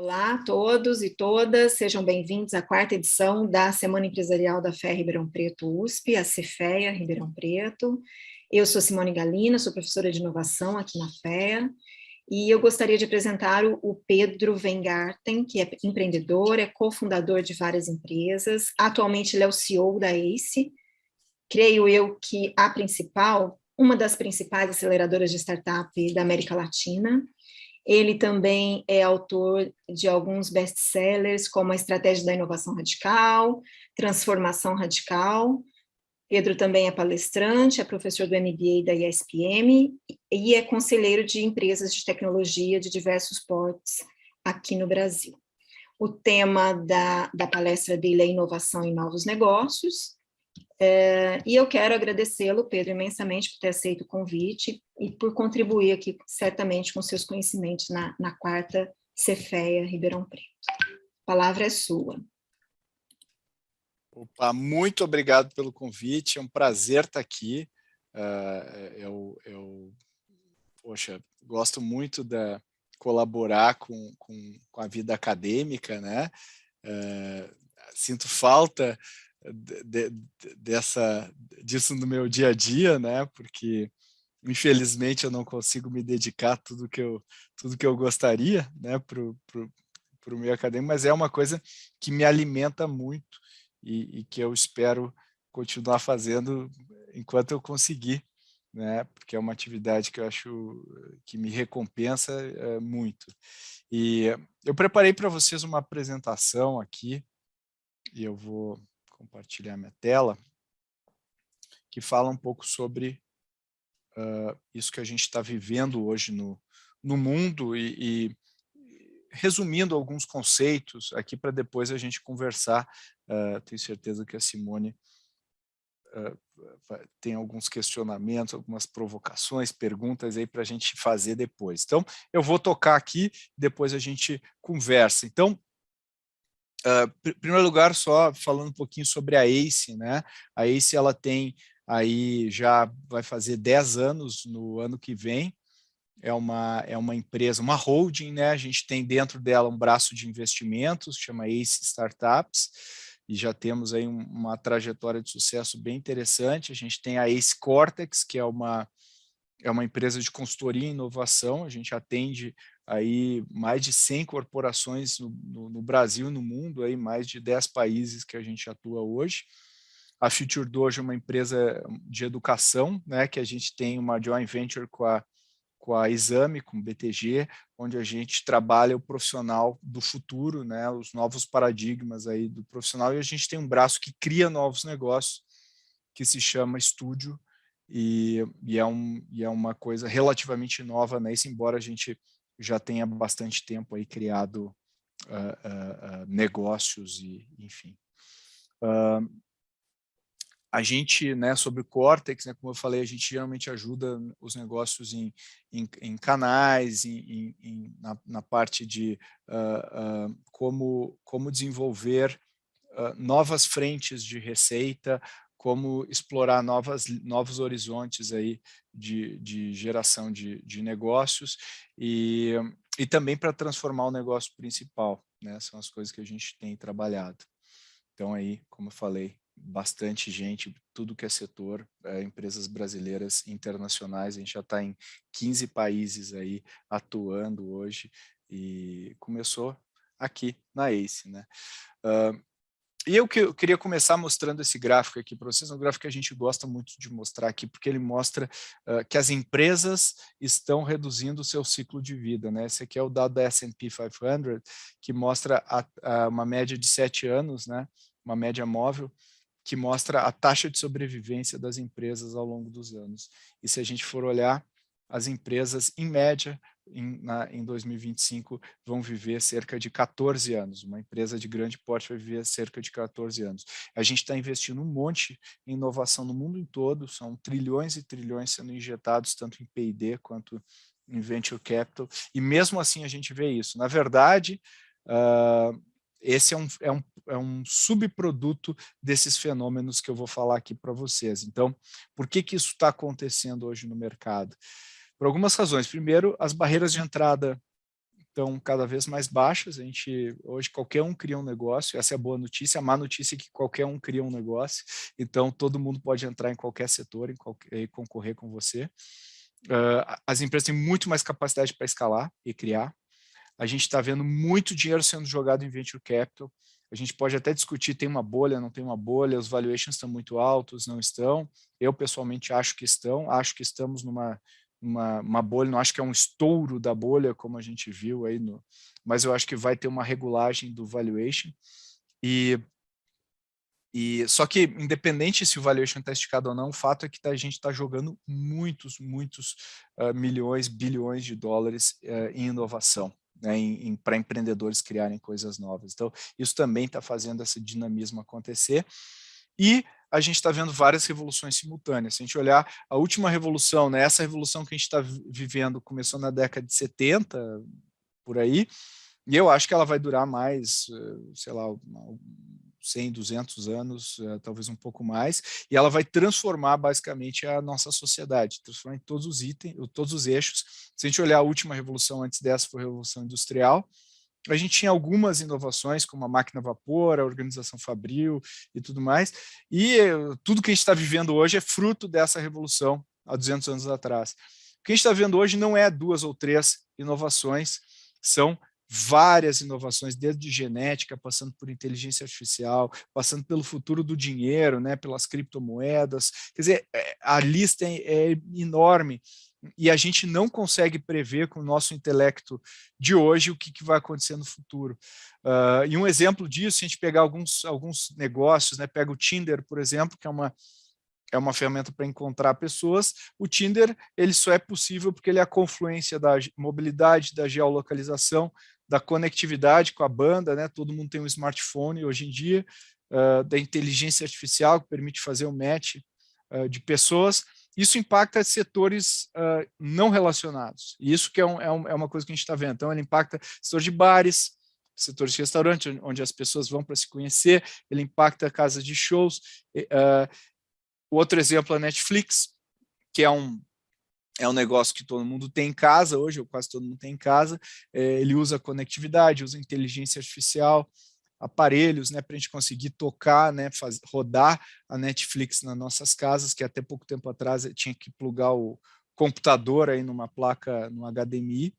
Olá a todos e todas, sejam bem-vindos à quarta edição da Semana Empresarial da FEA Ribeirão Preto USP, a CFEA Ribeirão Preto. Eu sou Simone Galina, sou professora de inovação aqui na FEA, e eu gostaria de apresentar o Pedro Weingarten, que é empreendedor, é cofundador de várias empresas, atualmente ele é o CEO da ACE, creio eu que a principal, uma das principais aceleradoras de startup da América Latina. Ele também é autor de alguns best-sellers, como A Estratégia da Inovação Radical, Transformação Radical. Pedro também é palestrante, é professor do MBA da ISPM e é conselheiro de empresas de tecnologia de diversos portos aqui no Brasil. O tema da palestra dele é Inovação e Novos Negócios. E eu quero agradecê-lo, Pedro, imensamente por ter aceito o convite e por contribuir aqui, certamente, com seus conhecimentos na quarta CFEA Ribeirão Preto. A palavra é sua. Opa, muito obrigado pelo convite, é um prazer estar aqui. Poxa, gosto muito de colaborar com a vida acadêmica, né? Sinto falta disso no meu dia a dia, né? Porque infelizmente eu não consigo me dedicar tudo que eu gostaria, né? Para o meio acadêmico, mas é uma coisa que me alimenta muito e que eu espero continuar fazendo enquanto eu conseguir, né? Porque é uma atividade que eu acho que me recompensa muito. E eu preparei para vocês uma apresentação aqui, e eu vou compartilhar minha tela, que fala um pouco sobre isso que a gente está vivendo hoje no mundo e resumindo alguns conceitos aqui para depois a gente conversar. Tenho certeza que a Simone tem alguns questionamentos, algumas provocações, perguntas aí para a gente fazer depois. Então, eu vou tocar aqui, depois a gente conversa. Então, em primeiro lugar, só falando um pouquinho sobre a ACE, né? A ACE, ela tem aí, já vai fazer 10 anos no ano que vem, é uma empresa, uma holding, né? A gente tem dentro dela um braço de investimentos, chama ACE Startups, e já temos aí uma trajetória de sucesso bem interessante. A gente tem a ACE Cortex, que é uma empresa de consultoria e inovação. A gente atende aí mais de 100 corporações no Brasil e no mundo, aí mais de 10 países que a gente atua hoje. A Future Dojo é uma empresa de educação, né, que a gente tem uma joint venture com a Exame, com o BTG, onde a gente trabalha o profissional do futuro, né, os novos paradigmas aí do profissional, e a gente tem um braço que cria novos negócios, que se chama Estúdio, e é uma coisa relativamente nova, né, embora a gente já tenha bastante tempo aí criado negócios, e enfim. A gente, né, sobre o Cortex, né, como eu falei, a gente geralmente ajuda os negócios em canais, na parte de como desenvolver novas frentes de receita, como explorar novos horizontes aí de geração de negócios e também para transformar o negócio principal, né, são as coisas que a gente tem trabalhado. Então aí, como eu falei, bastante gente, tudo que é setor, empresas brasileiras internacionais, a gente já está em 15 países aí atuando hoje e começou aqui na ACE, né? E eu queria começar mostrando esse gráfico aqui para vocês, um gráfico que a gente gosta muito de mostrar aqui, porque ele mostra que as empresas estão reduzindo o seu ciclo de vida, né? Esse aqui é o dado da S&P 500, que mostra uma média de 7 anos, né? Uma média móvel, que mostra a taxa de sobrevivência das empresas ao longo dos anos. E se a gente for olhar, as empresas, em média, em 2025, vão viver cerca de 14 anos. Uma empresa de grande porte vai viver cerca de 14 anos. A gente está investindo um monte em inovação no mundo todo, são trilhões e trilhões sendo injetados, tanto em P&D quanto em Venture Capital, e mesmo assim a gente vê isso. Na verdade, esse é um subproduto desses fenômenos que eu vou falar aqui para vocês. Então, por que isso está acontecendo hoje no mercado? Por algumas razões. Primeiro, as barreiras de entrada estão cada vez mais baixas. Hoje qualquer um cria um negócio, essa é a boa notícia. A má notícia é que qualquer um cria um negócio, então todo mundo pode entrar em qualquer setor e concorrer com você. As empresas têm muito mais capacidade para escalar e criar. A gente está vendo muito dinheiro sendo jogado em venture capital. A gente pode até discutir, tem uma bolha, não tem uma bolha, os valuations estão muito altos, não estão. Eu, pessoalmente, acho que estamos numa bolha, não acho que é um estouro da bolha, como a gente viu aí, mas eu acho que vai ter uma regulagem do valuation. Só que, independente se o valuation está esticado ou não, o fato é que a gente está jogando muitos milhões, bilhões de dólares em inovação, né, para empreendedores criarem coisas novas. Então, isso também está fazendo esse dinamismo acontecer. E a gente está vendo várias revoluções simultâneas. Se a gente olhar a última revolução, né, essa revolução que a gente está vivendo começou na década de 70, por aí, e eu acho que ela vai durar mais, sei lá, 100, 200 anos, talvez um pouco mais, e ela vai transformar basicamente a nossa sociedade, transformar em todos os itens, todos os eixos. Se a gente olhar a última revolução antes dessa, foi a Revolução Industrial, a gente tinha algumas inovações, como a máquina a vapor, a organização fabril e tudo mais, e tudo que a gente está vivendo hoje é fruto dessa revolução, há 200 anos atrás. O que a gente está vendo hoje não é 2 ou 3 inovações, são várias inovações, desde genética, passando por inteligência artificial, passando pelo futuro do dinheiro, né, pelas criptomoedas. Quer dizer, a lista é enorme e a gente não consegue prever com o nosso intelecto de hoje o que vai acontecer no futuro. E um exemplo disso, se a gente pegar alguns negócios, né, pega o Tinder, por exemplo, que é uma ferramenta para encontrar pessoas. O Tinder, ele só é possível porque ele é a confluência da mobilidade, da geolocalização, da conectividade com a banda, né? Todo mundo tem um smartphone hoje em dia, da inteligência artificial que permite fazer o match de pessoas. Isso impacta setores não relacionados. E isso que é uma coisa que a gente está vendo. Então, ele impacta setor de bares, setores de restaurante, onde as pessoas vão para se conhecer, ele impacta casas de shows. O outro exemplo é a Netflix, que é um negócio que todo mundo tem em casa hoje, ou quase todo mundo tem em casa. Ele usa conectividade, usa inteligência artificial, aparelhos, né, para a gente conseguir tocar, né, rodar a Netflix nas nossas casas, que até pouco tempo atrás tinha que plugar o computador aí numa placa, no HDMI.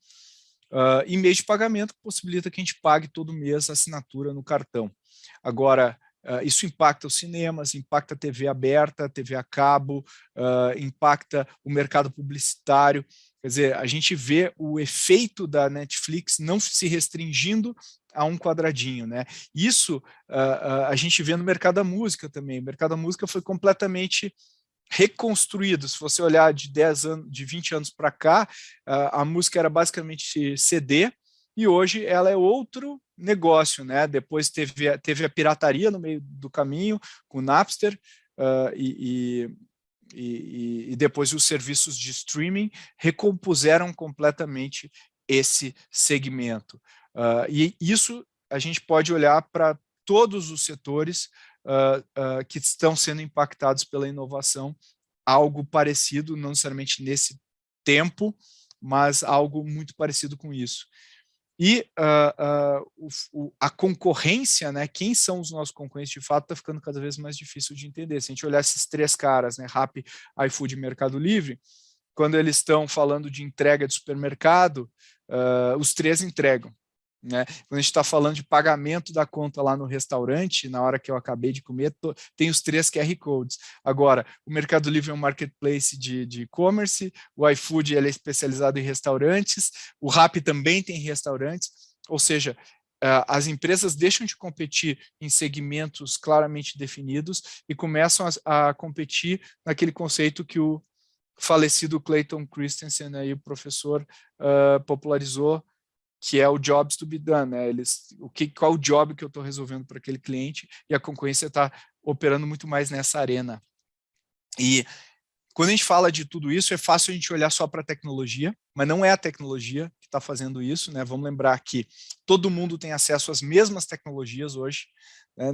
E meio de pagamento que possibilita que a gente pague todo mês a assinatura no cartão. Agora, isso impacta os cinemas, impacta a TV aberta, TV a cabo, impacta o mercado publicitário. Quer dizer, a gente vê o efeito da Netflix não se restringindo a um quadradinho, né? Isso a gente vê no mercado da música também. O mercado da música foi completamente reconstruído. Se você olhar de 10 anos, de 20 anos para cá, a música era basicamente CD, e hoje ela é outro negócio, né? Depois teve a pirataria no meio do caminho, com o Napster, e depois os serviços de streaming recompuseram completamente esse segmento. E isso a gente pode olhar para todos os setores que estão sendo impactados pela inovação, algo parecido, não necessariamente nesse tempo, mas algo muito parecido com isso. E a concorrência, né, quem são os nossos concorrentes de fato, está ficando cada vez mais difícil de entender. Se a gente olhar esses 3 caras, né, Rappi, iFood e Mercado Livre, quando eles estão falando de entrega de supermercado, os 3 entregam. Né? Quando a gente está falando de pagamento da conta lá no restaurante, na hora que eu acabei de comer, tem os 3 QR Codes. Agora, o Mercado Livre é um marketplace de e-commerce, o iFood ele é especializado em restaurantes, o Rappi também tem restaurantes, ou seja, as empresas deixam de competir em segmentos claramente definidos e começam a competir naquele conceito que o falecido Clayton Christensen, aí, o professor, popularizou, que é o jobs to be done, né? Qual o job que eu estou resolvendo para aquele cliente, e a concorrência está operando muito mais nessa arena. E quando a gente fala de tudo isso, é fácil a gente olhar só para a tecnologia, mas não é a tecnologia que está fazendo isso, né? Vamos lembrar que todo mundo tem acesso às mesmas tecnologias hoje, né?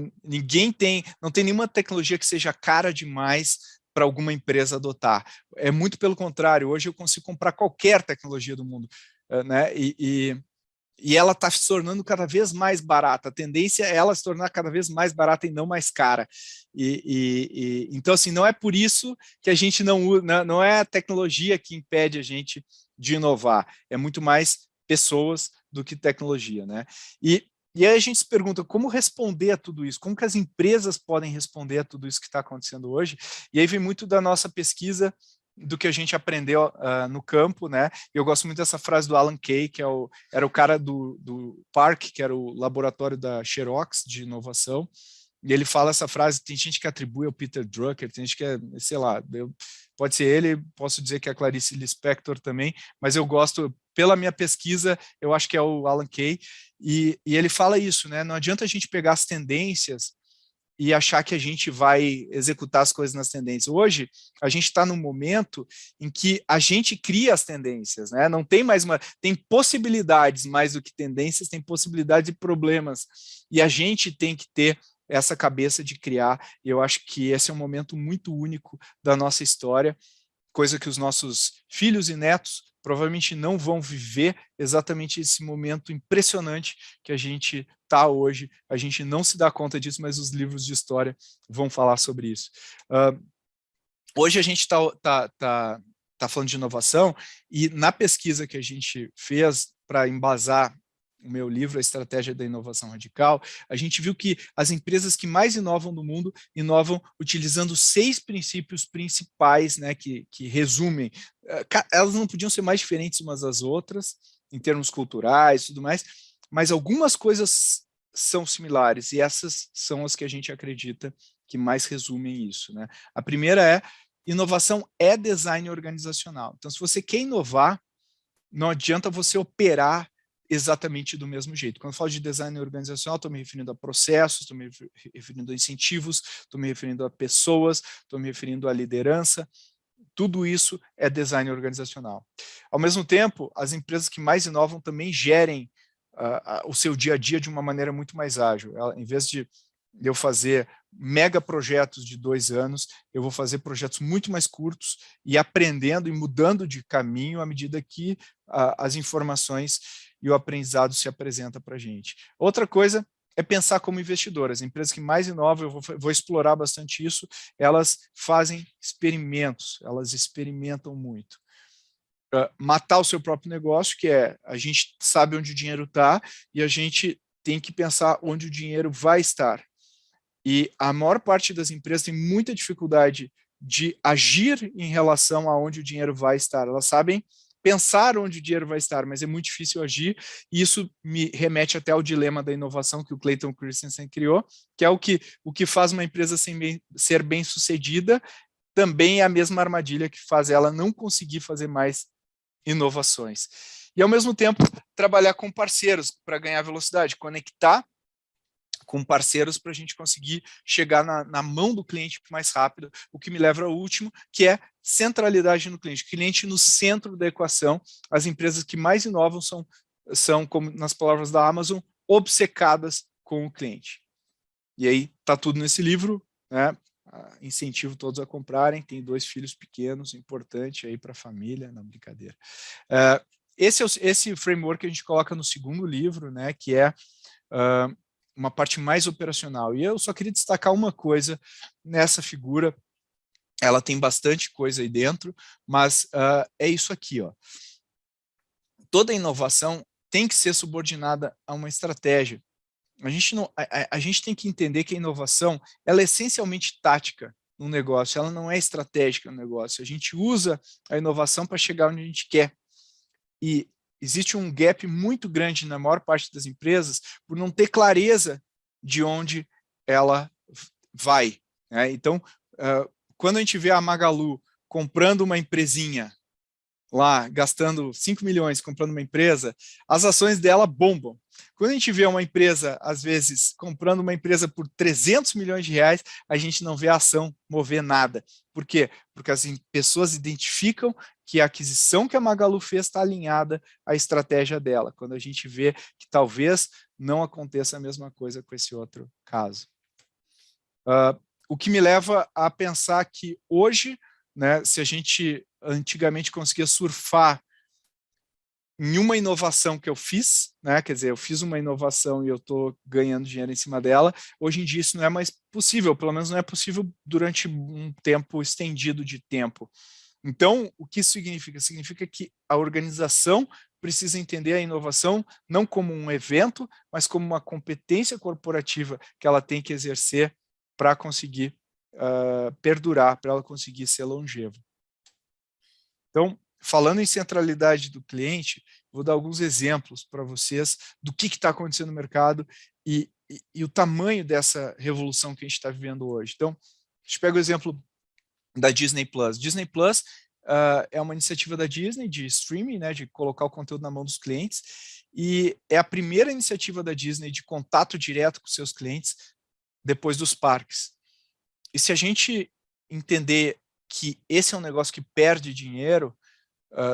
Não tem nenhuma tecnologia que seja cara demais para alguma empresa adotar. É muito pelo contrário, hoje eu consigo comprar qualquer tecnologia do mundo, né? e ela está se tornando cada vez mais barata. A tendência é ela se tornar cada vez mais barata e não mais cara. Então, assim, não é por isso que a gente não é a tecnologia que impede a gente de inovar, é muito mais pessoas do que tecnologia, né? E aí a gente se pergunta como responder a tudo isso, como que as empresas podem responder a tudo isso que está acontecendo hoje, e aí vem muito da nossa pesquisa, do que a gente aprendeu no campo, né? Eu gosto muito dessa frase do Alan Kay, que era o cara do PARC, que era o laboratório da Xerox de inovação, e ele fala essa frase, tem gente que atribui ao Peter Drucker, tem gente que é, sei lá, pode ser ele, posso dizer que é a Clarice Lispector também, mas eu gosto, pela minha pesquisa, eu acho que é o Alan Kay, e ele fala isso, né? Não adianta a gente pegar as tendências e achar que a gente vai executar as coisas nas tendências. Hoje, a gente está num momento em que a gente cria as tendências, né? Não tem mais tem possibilidades mais do que tendências, tem possibilidades e problemas, e a gente tem que ter essa cabeça de criar, e eu acho que esse é um momento muito único da nossa história, coisa que os nossos filhos e netos provavelmente não vão viver exatamente esse momento impressionante que a gente está hoje. A gente não se dá conta disso, mas os livros de história vão falar sobre isso. Hoje a gente está falando de inovação, e na pesquisa que a gente fez para embasar o meu livro, A Estratégia da Inovação Radical, a gente viu que as empresas que mais inovam no mundo, inovam utilizando 6 princípios principais, né, que resumem. Elas não podiam ser mais diferentes umas das outras, em termos culturais e tudo mais, mas algumas coisas são similares, e essas são as que a gente acredita que mais resumem isso, né? A primeira é, inovação é design organizacional. Então, se você quer inovar, não adianta você operar exatamente do mesmo jeito. Quando eu falo de design organizacional, estou me referindo a processos, estou me referindo a incentivos, estou me referindo a pessoas, estou me referindo à liderança. Tudo isso é design organizacional. Ao mesmo tempo, as empresas que mais inovam também gerem o seu dia a dia de uma maneira muito mais ágil. Em vez de eu fazer mega projetos de 2 anos, eu vou fazer projetos muito mais curtos e aprendendo e mudando de caminho à medida que as informações e o aprendizado se apresenta para a gente. Outra coisa é pensar como investidor. As empresas que mais inovam, eu vou explorar bastante isso, elas fazem experimentos, elas experimentam muito. Matar o seu próprio negócio, que é, a gente sabe onde o dinheiro está e a gente tem que pensar onde o dinheiro vai estar. E a maior parte das empresas tem muita dificuldade de agir em relação a onde o dinheiro vai estar. Elas sabem pensar onde o dinheiro vai estar, mas é muito difícil agir, e isso me remete até ao dilema da inovação que o Clayton Christensen criou, que é o que faz uma empresa ser bem-sucedida, também é a mesma armadilha que faz ela não conseguir fazer mais inovações. E, ao mesmo tempo, trabalhar com parceiros para ganhar velocidade, conectar com parceiros para a gente conseguir chegar na mão do cliente mais rápido, o que me leva ao último, que é centralidade no cliente, cliente no centro da equação. As empresas que mais inovam são, como nas palavras da Amazon, obcecadas com o cliente. E aí está tudo nesse livro, né? Incentivo todos a comprarem, tem 2 filhos pequenos, importante aí para a família, não, brincadeira. Esse framework a gente coloca no segundo livro, né, que é uma parte mais operacional. E eu só queria destacar uma coisa nessa figura, ela tem bastante coisa aí dentro, mas é isso aqui, ó. Toda inovação tem que ser subordinada a uma estratégia. A gente tem que entender que a inovação ela é essencialmente tática no negócio, ela não é estratégica no negócio. A gente usa a inovação para chegar onde a gente quer. E existe um gap muito grande na maior parte das empresas por não ter clareza de onde ela vai, né? Então, quando a gente vê a Magalu comprando uma empresinha lá, gastando 5 milhões comprando uma empresa, as ações dela bombam. Quando a gente vê uma empresa, às vezes, comprando uma empresa por 300 milhões de reais, a gente não vê a ação mover nada. Por quê? Porque as pessoas identificam que a aquisição que a Magalu fez está alinhada à estratégia dela, quando a gente vê que talvez não aconteça a mesma coisa com esse outro caso. O que me leva a pensar que hoje, né, se a gente antigamente conseguia surfar em uma inovação que eu fiz, né? Quer dizer, eu fiz uma inovação e eu estou ganhando dinheiro em cima dela. Hoje em dia isso não é mais possível, pelo menos não é possível durante um tempo estendido de tempo. Então, o que isso significa? Significa que a organização precisa entender a inovação não como um evento, mas como uma competência corporativa que ela tem que exercer para conseguir perdurar, para ela conseguir ser longeva. Então, falando em centralidade do cliente, vou dar alguns exemplos para vocês do que está acontecendo no mercado e o tamanho dessa revolução que a gente está vivendo hoje. Então, a gente pega o exemplo da Disney Plus. Disney Plus é uma iniciativa da Disney de streaming, né, de colocar o conteúdo na mão dos clientes, e é a primeira iniciativa da Disney de contato direto com seus clientes depois dos parques. E se a gente entender que esse é um negócio que perde dinheiro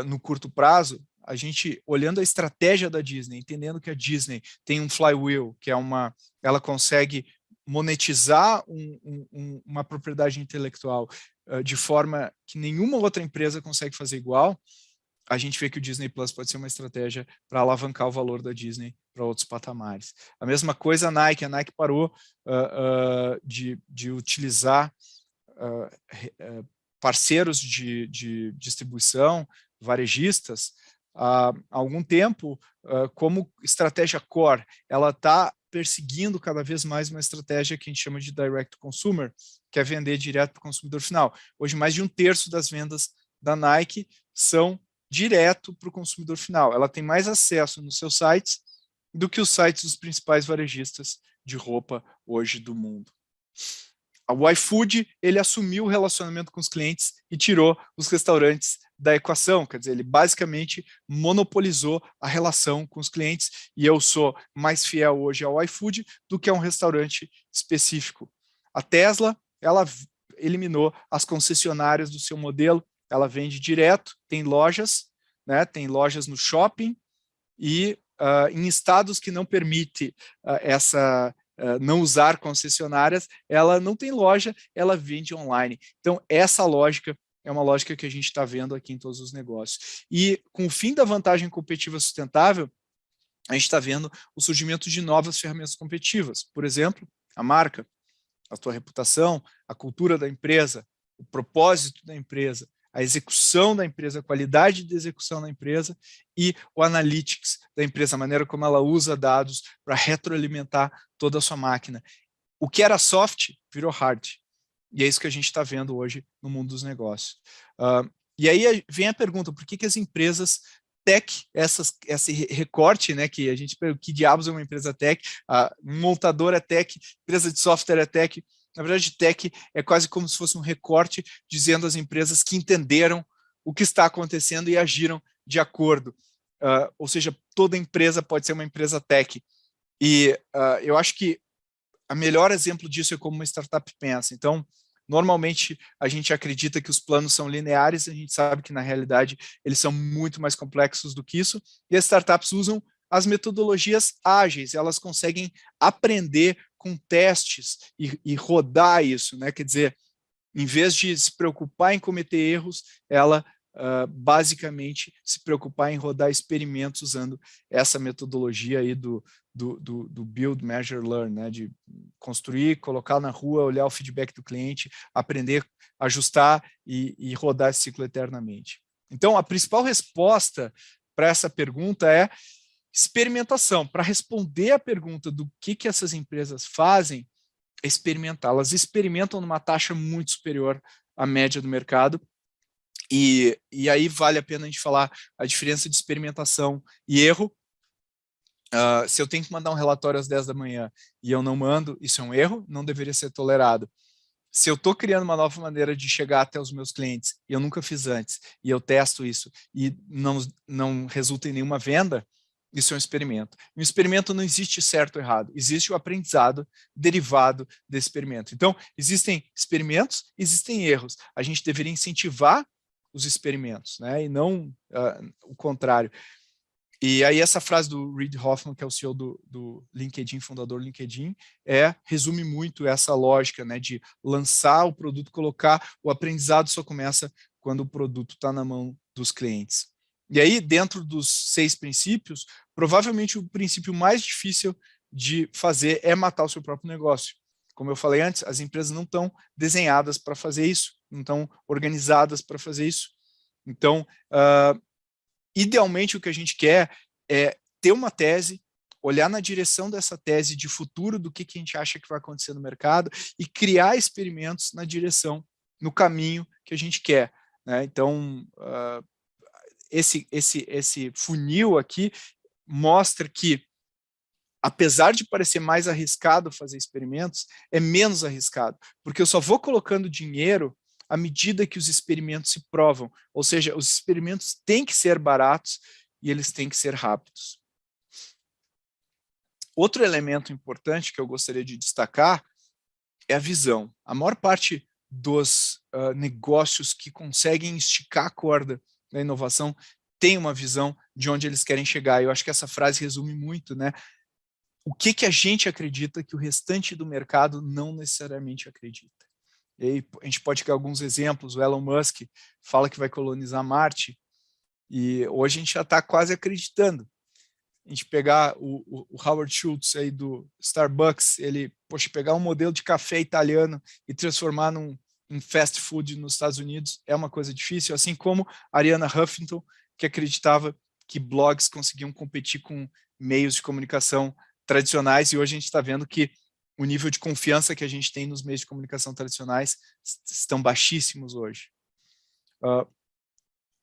no curto prazo, a gente, olhando a estratégia da Disney, entendendo que a Disney tem um flywheel, que é ela consegue monetizar uma propriedade intelectual de forma que nenhuma outra empresa consegue fazer igual, a gente vê que o Disney Plus pode ser uma estratégia para alavancar o valor da Disney para outros patamares. A mesma coisa a Nike parou de utilizar parceiros de distribuição, varejistas, há algum tempo, como estratégia core. Ela está perseguindo cada vez mais uma estratégia que a gente chama de direct to consumer, que é vender direto para o consumidor final. Hoje, mais de 1/3 das vendas da Nike são direto para o consumidor final. Ela tem mais acesso nos seus sites do que os sites dos principais varejistas de roupa hoje do mundo. O iFood, ele assumiu o relacionamento com os clientes e tirou os restaurantes da equação, quer dizer, ele basicamente monopolizou a relação com os clientes, e eu sou mais fiel hoje ao iFood do que a um restaurante específico. A Tesla, ela eliminou as concessionárias do seu modelo, ela vende direto, tem lojas, né, tem lojas no shopping, e em estados que não permite não usar concessionárias, ela não tem loja, ela vende online. Então, essa lógica é uma lógica que a gente está vendo aqui em todos os negócios. E com o fim da vantagem competitiva sustentável, a gente está vendo o surgimento de novas ferramentas competitivas. Por exemplo, a marca, a sua reputação, a cultura da empresa, o propósito da empresa, a execução da empresa, a qualidade de execução da empresa e o analytics da empresa, a maneira como ela usa dados para retroalimentar toda a sua máquina. O que era soft virou hard. E é isso que a gente está vendo hoje no mundo dos negócios. E aí vem a pergunta, por que as empresas tech, esse recorte, né, que a gente pergunta, que diabos é uma empresa tech? Um montador é tech, empresa de software é tech. Na verdade, tech é quase como se fosse um recorte dizendo às empresas que entenderam o que está acontecendo e agiram de acordo. Ou seja, toda empresa pode ser uma empresa tech. E eu acho que o melhor exemplo disso é como uma startup pensa. Então, normalmente, a gente acredita que os planos são lineares, a gente sabe que, na realidade, eles são muito mais complexos do que isso, e as startups usam as metodologias ágeis, elas conseguem aprender com testes e rodar isso, né? Quer dizer, em vez de se preocupar em cometer erros, ela basicamente se preocupar em rodar experimentos usando essa metodologia aí do Build, Measure, Learn, né? De construir, colocar na rua, olhar o feedback do cliente, aprender, ajustar e rodar esse ciclo eternamente. Então, a principal resposta para essa pergunta é experimentação. Para responder a pergunta do que essas empresas fazem, é experimentar. Elas experimentam numa taxa muito superior à média do mercado, e aí vale a pena a gente falar a diferença de experimentação e erro. Se eu tenho que mandar um relatório às 10 da manhã e eu não mando, isso é um erro, não deveria ser tolerado. Se eu estou criando uma nova maneira de chegar até os meus clientes, e eu nunca fiz antes, e eu testo isso, e não resulta em nenhuma venda, isso é um experimento. No experimento não existe certo ou errado, existe o aprendizado derivado desse experimento. Então, existem experimentos, existem erros. A gente deveria incentivar os experimentos, né? E não o contrário. E aí essa frase do Reid Hoffman, que é o CEO do LinkedIn, fundador do LinkedIn, resume muito essa lógica, né, de lançar o produto, colocar, o aprendizado só começa quando o produto está na mão dos clientes. E aí, dentro dos 6 princípios, provavelmente o princípio mais difícil de fazer é matar o seu próprio negócio. Como eu falei antes, as empresas não estão desenhadas para fazer isso, não estão organizadas para fazer isso. Então, idealmente, o que a gente quer é ter uma tese, olhar na direção dessa tese de futuro do que a gente acha que vai acontecer no mercado e criar experimentos na direção, no caminho que a gente quer, né? Então, esse funil aqui mostra que, apesar de parecer mais arriscado fazer experimentos, é menos arriscado, porque eu só vou colocando dinheiro à medida que os experimentos se provam, ou seja, os experimentos têm que ser baratos e eles têm que ser rápidos. Outro elemento importante que eu gostaria de destacar é a visão. A maior parte dos negócios que conseguem esticar a corda da inovação tem uma visão de onde eles querem chegar. Eu acho que essa frase resume muito, né? O que a gente acredita que o restante do mercado não necessariamente acredita. E aí a gente pode ter alguns exemplos. O Elon Musk fala que vai colonizar Marte e hoje a gente já está quase acreditando. A gente pegar o Howard Schultz aí do Starbucks, ele, poxa, pegar um modelo de café italiano e transformar em fast food nos Estados Unidos é uma coisa difícil, assim como a Arianna Huffington, que acreditava que blogs conseguiam competir com meios de comunicação tradicionais, e hoje a gente está vendo que o nível de confiança que a gente tem nos meios de comunicação tradicionais estão baixíssimos hoje.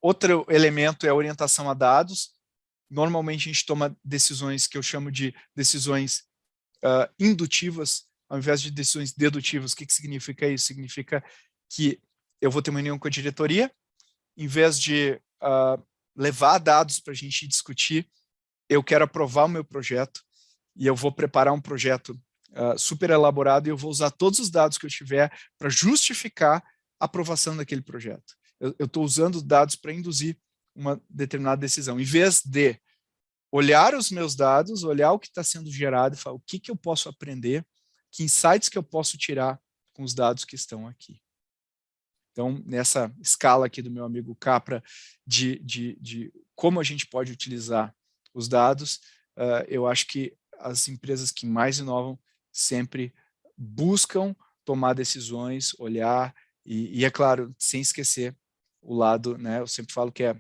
Outro elemento é a orientação a dados. Normalmente a gente toma decisões que eu chamo de decisões indutivas, ao invés de decisões dedutivas. O que significa isso? Significa que eu vou ter uma reunião com a diretoria, em vez de levar dados para a gente discutir, eu quero aprovar o meu projeto e eu vou preparar um projeto super elaborado e eu vou usar todos os dados que eu tiver para justificar a aprovação daquele projeto. Eu estou usando os dados para induzir uma determinada decisão, em vez de olhar os meus dados, olhar o que está sendo gerado e falar o que eu posso aprender, que insights que eu posso tirar com os dados que estão aqui. Então, nessa escala aqui do meu amigo Capra, de como a gente pode utilizar os dados, eu acho que as empresas que mais inovam sempre buscam tomar decisões, olhar, e é claro, sem esquecer o lado, né, eu sempre falo que é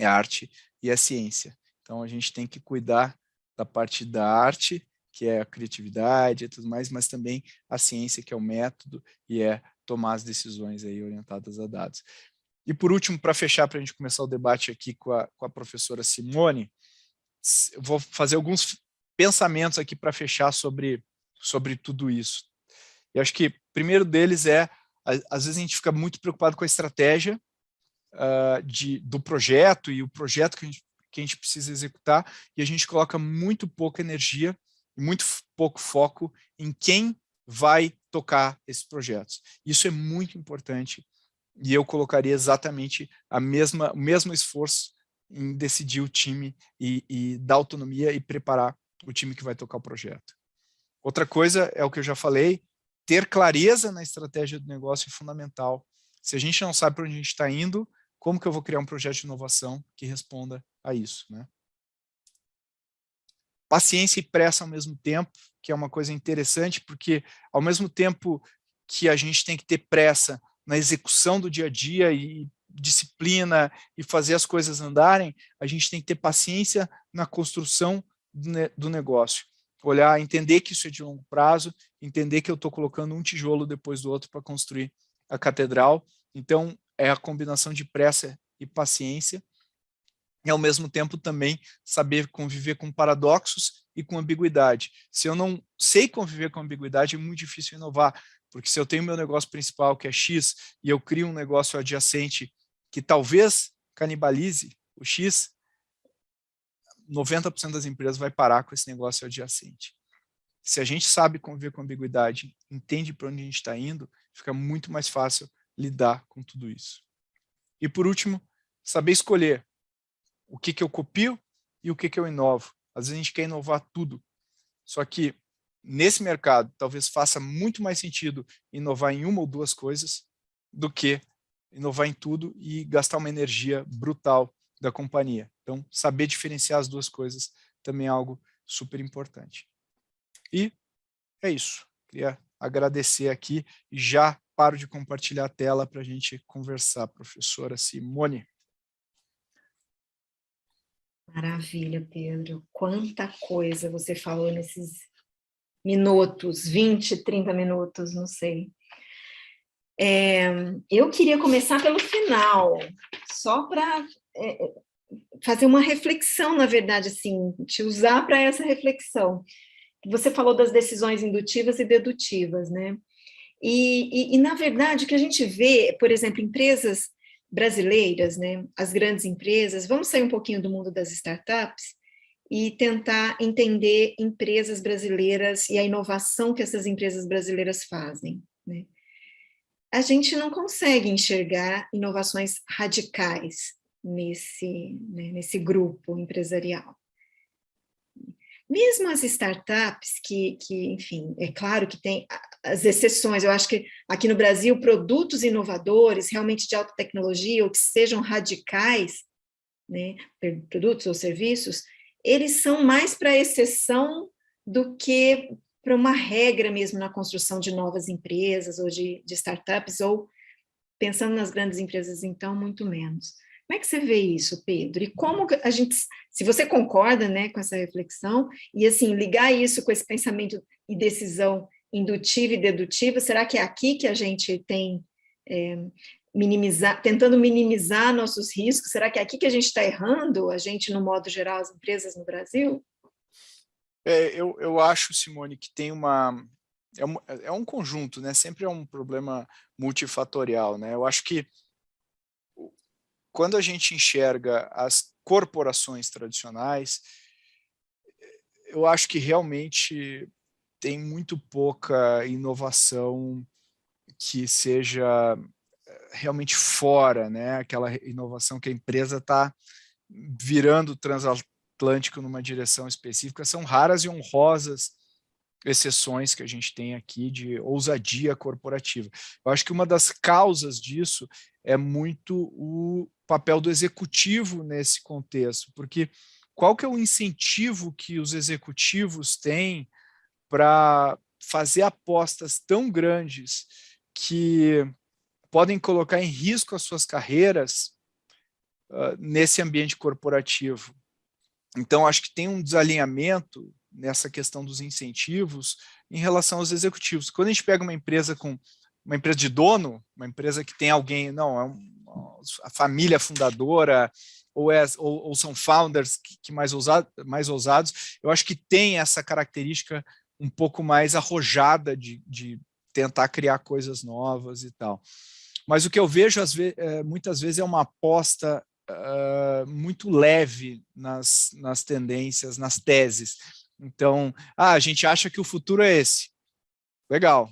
a arte e a ciência. Então, a gente tem que cuidar da parte da arte, que é a criatividade e tudo mais, mas também a ciência, que é o método, e é tomar as decisões aí orientadas a dados. E por último, para fechar, para a gente começar o debate aqui com a professora Simone, eu vou fazer alguns pensamentos aqui para fechar sobre tudo isso. Eu acho que o primeiro deles é, às vezes a gente fica muito preocupado com a estratégia do projeto e o projeto que a gente precisa executar, e a gente coloca muito pouca energia e muito pouco foco em quem vai tocar esses projetos. Isso é muito importante, e eu colocaria exatamente o mesmo esforço em decidir o time e dar autonomia e preparar o time que vai tocar o projeto. Outra coisa é o que eu já falei, ter clareza na estratégia do negócio é fundamental. Se a gente não sabe para onde a gente está indo, como que eu vou criar um projeto de inovação que responda a isso, né? Paciência e pressa ao mesmo tempo, que é uma coisa interessante, porque ao mesmo tempo que a gente tem que ter pressa na execução do dia a dia e disciplina e fazer as coisas andarem, a gente tem que ter paciência na construção do negócio. Olhar, entender que isso é de longo prazo, entender que eu estou colocando um tijolo depois do outro para construir a catedral. Então, é a combinação de pressa e paciência, e ao mesmo tempo também saber conviver com paradoxos e com ambiguidade. Se eu não sei conviver com ambiguidade, é muito difícil inovar, porque se eu tenho meu negócio principal, que é X, e eu crio um negócio adjacente que talvez canibalize o X, 90% das empresas vai parar com esse negócio adjacente. Se a gente sabe conviver com ambiguidade, entende para onde a gente está indo, fica muito mais fácil lidar com tudo isso. E por último, saber escolher o que eu copio e o que eu inovo. Às vezes a gente quer inovar tudo, só que nesse mercado talvez faça muito mais sentido inovar em uma ou duas coisas do que inovar em tudo e gastar uma energia brutal da companhia. Então, saber diferenciar as duas coisas também é algo super importante. E é isso. Queria agradecer aqui e já paro de compartilhar a tela para a gente conversar, professora Simone. Maravilha, Pedro. Quanta coisa você falou nesses minutos, 20, 30 minutos, não sei. Eu queria começar pelo final, só para fazer uma reflexão, na verdade, assim, te usar para essa reflexão. Você falou das decisões indutivas e dedutivas, né? E, na verdade, o que a gente vê, por exemplo, empresas brasileiras, né, as grandes empresas, vamos sair um pouquinho do mundo das startups e tentar entender empresas brasileiras e a inovação que essas empresas brasileiras fazem, né? A gente não consegue enxergar inovações radicais nesse grupo empresarial. Mesmo as startups que, enfim, é claro que tem as exceções, eu acho que aqui no Brasil, produtos inovadores, realmente de alta tecnologia, ou que sejam radicais, né, produtos ou serviços, eles são mais para exceção do que para uma regra mesmo na construção de novas empresas, ou de startups, ou pensando nas grandes empresas, então, muito menos. Como é que você vê isso, Pedro? E como a gente, se você concorda, né, com essa reflexão, e assim, ligar isso com esse pensamento e decisão indutiva e dedutiva, será que é aqui que a gente tem tentando minimizar nossos riscos? Será que é aqui que a gente está errando, a gente, no modo geral, as empresas no Brasil? Eu acho, Simone, que tem é um conjunto, né? Sempre é um problema multifatorial, né? Eu acho que quando a gente enxerga as corporações tradicionais, eu acho que realmente tem muito pouca inovação que seja realmente fora, né? Aquela inovação que a empresa está virando transatlântico numa direção específica. São raras e honrosas exceções que a gente tem aqui de ousadia corporativa. Eu acho que uma das causas disso é muito o papel do executivo nesse contexto, porque qual que é o incentivo que os executivos têm para fazer apostas tão grandes que podem colocar em risco as suas carreiras nesse ambiente corporativo? Então, acho que tem um desalinhamento nessa questão dos incentivos em relação aos executivos. Quando a gente pega uma empresa de dono, uma empresa que tem alguém, não, a família fundadora, ou são founders que mais ousados, eu acho que tem essa característica um pouco mais arrojada de tentar criar coisas novas e tal. Mas o que eu vejo muitas vezes é uma aposta muito leve nas tendências, nas teses. Então, a gente acha que o futuro é esse. Legal.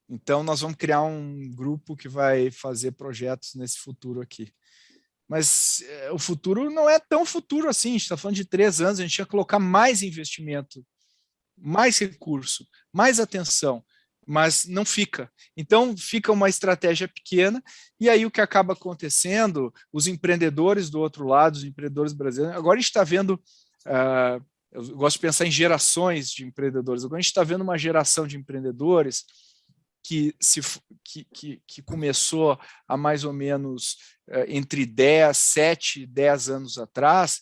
Então, nós vamos criar um grupo que vai fazer projetos nesse futuro aqui. Mas o futuro não é tão futuro assim. A gente está falando de 3 anos, a gente tinha que colocar mais investimento, mais recurso, mais atenção, mas não fica. Então, fica uma estratégia pequena, e aí o que acaba acontecendo, os empreendedores do outro lado, os empreendedores brasileiros, agora a gente está vendo, eu gosto de pensar em gerações de empreendedores, agora a gente está vendo uma geração de empreendedores que começou há mais ou menos entre 7 e 10 anos atrás,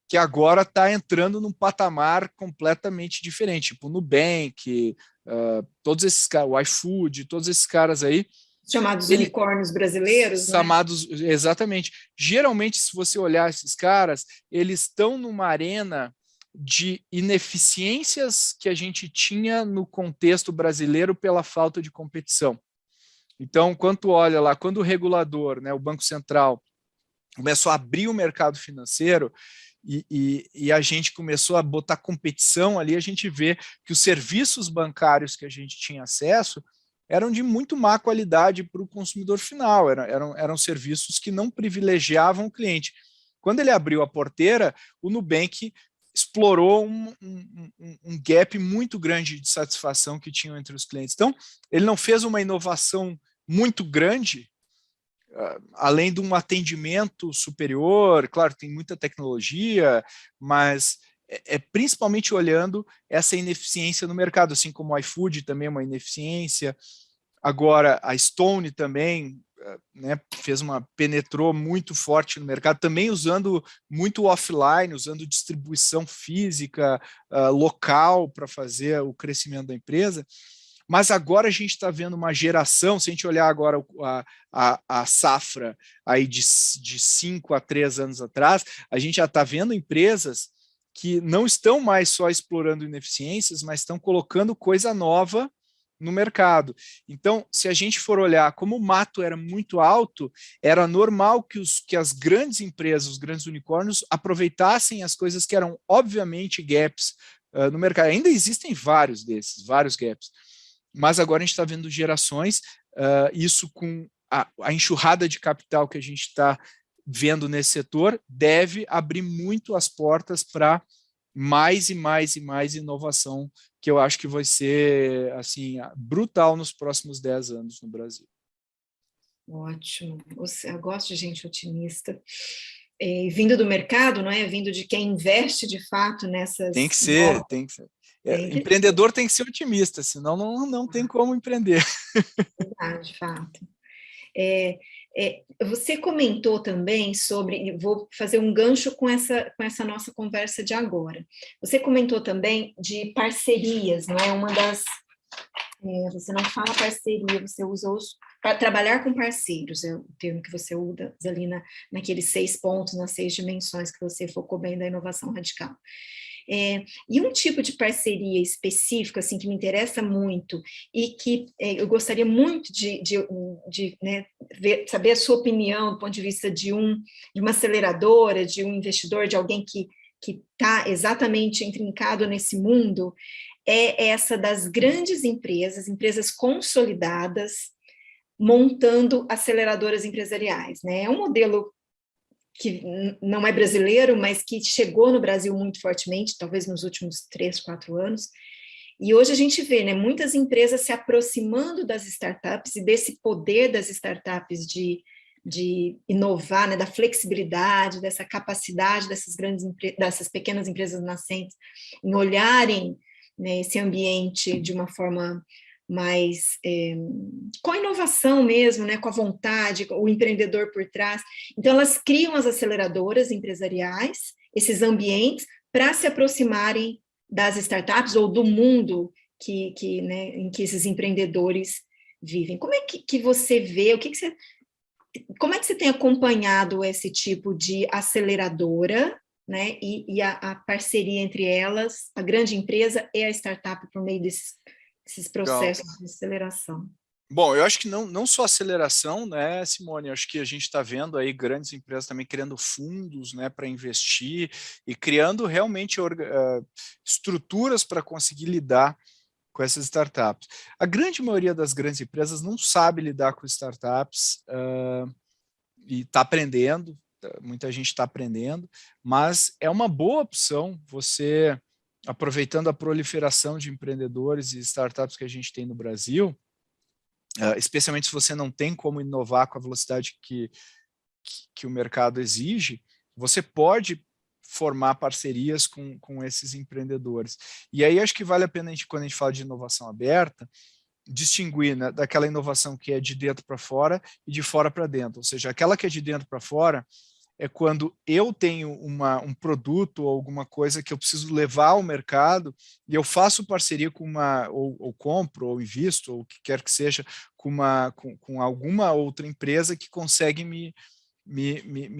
que agora está entrando num patamar completamente diferente, tipo o Nubank, todos esses caras, o iFood, todos esses caras aí. Chamados unicórnios brasileiros, chamados, né? Exatamente. Geralmente, se você olhar esses caras, eles estão numa arena de ineficiências que a gente tinha no contexto brasileiro pela falta de competição. Então, quando olha lá, quando o regulador, né, o Banco Central, começou a abrir o mercado financeiro, e a gente começou a botar competição ali, a gente vê que os serviços bancários que a gente tinha acesso eram de muito má qualidade para o consumidor final, eram serviços que não privilegiavam o cliente. Quando ele abriu a porteira, o Nubank explorou um gap muito grande de satisfação que tinham entre os clientes. Então, ele não fez uma inovação muito grande, além de um atendimento superior, claro, tem muita tecnologia, mas é principalmente olhando essa ineficiência no mercado, assim como o iFood também é uma ineficiência. Agora, a Stone também, né, penetrou muito forte no mercado, também usando muito offline, usando distribuição física, local, para fazer o crescimento da empresa. Mas agora a gente está vendo uma geração, se a gente olhar agora a safra aí de 5 a 3 anos atrás, a gente já está vendo empresas que não estão mais só explorando ineficiências, mas estão colocando coisa nova no mercado. Então, se a gente for olhar como o mato era muito alto, era normal que as grandes empresas, os grandes unicórnios, aproveitassem as coisas que eram obviamente gaps no mercado. Ainda existem vários desses, vários gaps. Mas agora a gente está vendo gerações, isso com a enxurrada de capital que a gente está vendo nesse setor, deve abrir muito as portas para mais e mais e mais inovação, que eu acho que vai ser assim, brutal nos próximos 10 anos no Brasil. Ótimo. Eu gosto de gente otimista. Vindo do mercado, não é? Vindo de quem investe de fato nessas... Tem que ser, tem que ser. Empreendedor tem que ser otimista, senão não tem como empreender. De fato. Você comentou também sobre, vou fazer um gancho com essa nossa conversa de agora. Você comentou também de parcerias, não é? Você não fala parceria, você usa para trabalhar com parceiros, é o termo que você usa ali naqueles 6 pontos, nas 6 dimensões que você focou bem da inovação radical. E um tipo de parceria específica, assim, que me interessa muito e que eu gostaria muito de né, saber a sua opinião do ponto de vista de uma aceleradora, de um investidor, de alguém que está exatamente intrincado nesse mundo, é essa das grandes empresas consolidadas, montando aceleradoras empresariais, né? É um modelo que não é brasileiro, mas que chegou no Brasil muito fortemente, talvez nos últimos 3, 4 anos, e hoje a gente vê, né, muitas empresas se aproximando das startups e desse poder das startups de inovar, né, da flexibilidade, dessa capacidade dessas pequenas empresas nascentes em olharem, né, esse ambiente de uma forma mais com a inovação mesmo, né, com a vontade, o empreendedor por trás. Então, elas criam as aceleradoras empresariais, esses ambientes, para se aproximarem das startups ou do mundo né, em que esses empreendedores vivem. Como é que você vê, como é que você tem acompanhado esse tipo de aceleradora, né, e a parceria entre elas, a grande empresa e a startup por meio desses processos de aceleração? Bom, eu acho que não só aceleração, né, Simone? Eu acho que a gente está vendo aí grandes empresas também criando fundos, né, para investir e criando realmente estruturas para conseguir lidar com essas startups. A grande maioria das grandes empresas não sabe lidar com startups e está aprendendo, muita gente está aprendendo, mas é uma boa opção você, aproveitando a proliferação de empreendedores e startups que a gente tem no Brasil, especialmente se você não tem como inovar com a velocidade que o mercado exige, você pode formar parcerias com esses empreendedores. E aí acho que vale a pena, quando a gente fala de inovação aberta, distinguir, né, daquela inovação que é de dentro para fora e de fora para dentro. Ou seja, aquela que é de dentro para fora é quando eu tenho um produto ou alguma coisa que eu preciso levar ao mercado e eu faço parceria com ou compro, ou invisto, ou o que quer que seja, com alguma outra empresa que consegue me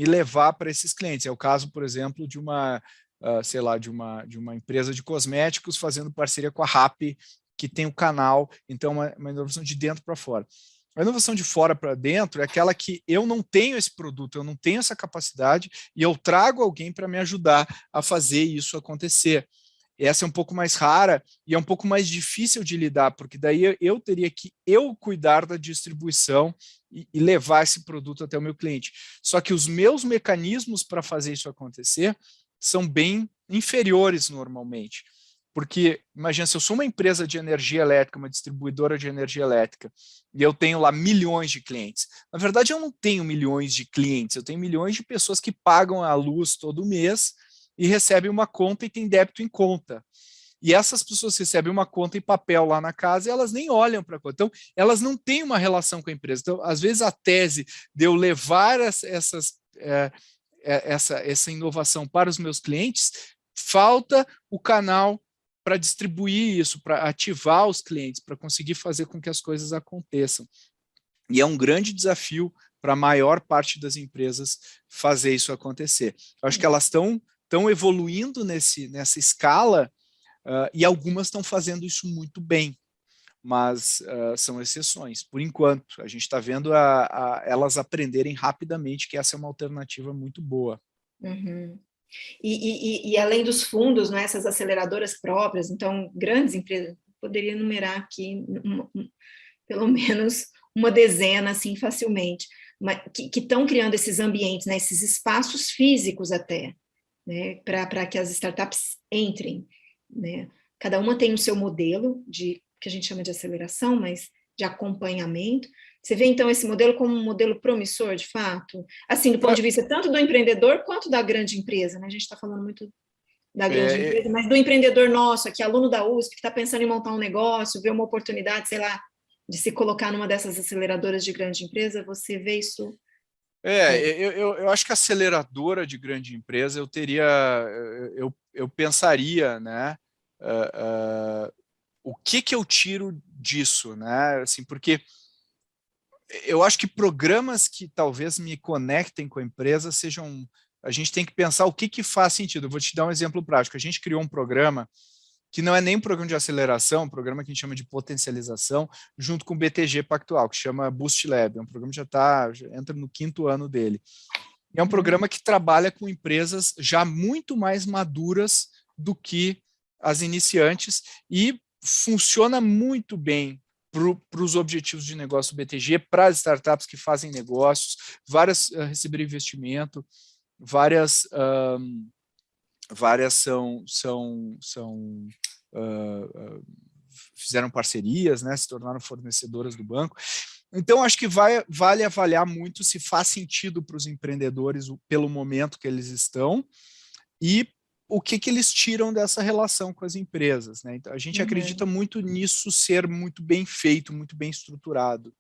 levar para esses clientes. É o caso, por exemplo, de sei lá, de uma empresa de cosméticos fazendo parceria com a Rappi, que tem o canal, então uma inovação de dentro para fora. A inovação de fora para dentro é aquela que eu não tenho esse produto, eu não tenho essa capacidade e eu trago alguém para me ajudar a fazer isso acontecer. Essa é um pouco mais rara e é um pouco mais difícil de lidar, porque daí eu teria que cuidar da distribuição e levar esse produto até o meu cliente. Só que os meus mecanismos para fazer isso acontecer são bem inferiores normalmente, Porque, imagina, se eu sou uma empresa de energia elétrica, uma distribuidora de energia elétrica, e eu tenho lá milhões de clientes. Na verdade, eu não tenho milhões de clientes, eu tenho milhões de pessoas que pagam a luz todo mês e recebem uma conta e têm débito em conta. E essas pessoas recebem uma conta em papel lá na casa e elas nem olham para a conta. Então, elas não têm uma relação com a empresa. Então, às vezes, a tese de eu levar essa inovação para os meus clientes, falta o canal para distribuir isso, para ativar os clientes, para conseguir fazer com que as coisas aconteçam. E é um grande desafio para a maior parte das empresas fazer isso acontecer. Eu acho que elas estão evoluindo nessa escala, e algumas estão fazendo isso muito bem, mas são exceções. Por enquanto, a gente está vendo elas aprenderem rapidamente que essa é uma alternativa muito boa. Uhum. E além dos fundos, né, essas aceleradoras próprias, então, grandes empresas, poderia enumerar aqui pelo menos uma dezena, assim, facilmente, mas, que estão criando esses ambientes, né, esses espaços físicos até, né, para que as startups entrem, né. Cada uma tem o seu modelo, que a gente chama de aceleração, mas de acompanhamento. Você vê, então, esse modelo como um modelo promissor, de fato? Assim, do ponto de vista tanto do empreendedor quanto da grande empresa, né? A gente está falando muito da grande empresa, mas do empreendedor nosso, aqui, aluno da USP, que está pensando em montar um negócio, ver uma oportunidade, sei lá, de se colocar numa dessas aceleradoras de grande empresa, você vê isso? Eu acho que a aceleradora de grande empresa eu pensaria, né, o que eu tiro disso, né, assim, porque eu acho que programas que talvez me conectem com a empresa sejam, a gente tem que pensar o que faz sentido. Eu vou te dar um exemplo prático. A gente criou um programa que não é nem um programa de aceleração, um programa que a gente chama de potencialização, junto com o BTG Pactual, que chama Boost Lab. É um programa que já entra no 5º ano dele. É um programa que trabalha com empresas já muito mais maduras do que as iniciantes e funciona muito bem para os objetivos de negócio do BTG, para as startups que fazem negócios, várias receberam investimento, várias fizeram parcerias, né, se tornaram fornecedoras do banco. Então, acho que vale avaliar muito se faz sentido para os empreendedores pelo momento que eles estão e o que eles tiram dessa relação com as empresas, né? Então, a gente acredita muito nisso ser muito bem feito, muito bem estruturado.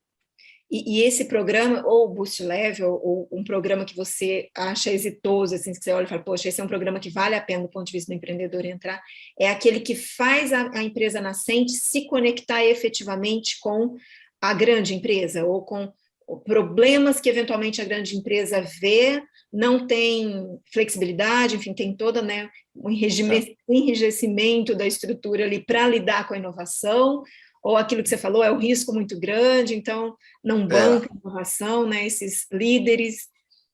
E esse programa, ou o Boost Level, ou um programa que você acha exitoso, assim, que você olha e fala, poxa, esse é um programa que vale a pena do ponto de vista do empreendedor entrar, é aquele que faz a empresa nascente se conectar efetivamente com a grande empresa, ou com problemas que eventualmente a grande empresa vê, não tem flexibilidade, enfim, tem toda, né, um enrijecimento da estrutura ali para lidar com a inovação, ou aquilo que você falou, é o risco muito grande, então não banca a inovação, né, esses líderes.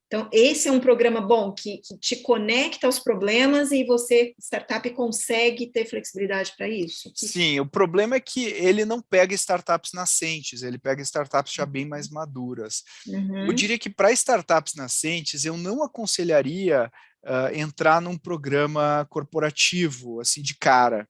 Então, esse é um programa bom, que te conecta aos problemas e você, startup, consegue ter flexibilidade para isso? Sim, o problema é que ele não pega startups nascentes, ele pega startups já bem mais maduras. Eu diria que para startups nascentes, eu não aconselharia entrar num programa corporativo, assim, de cara,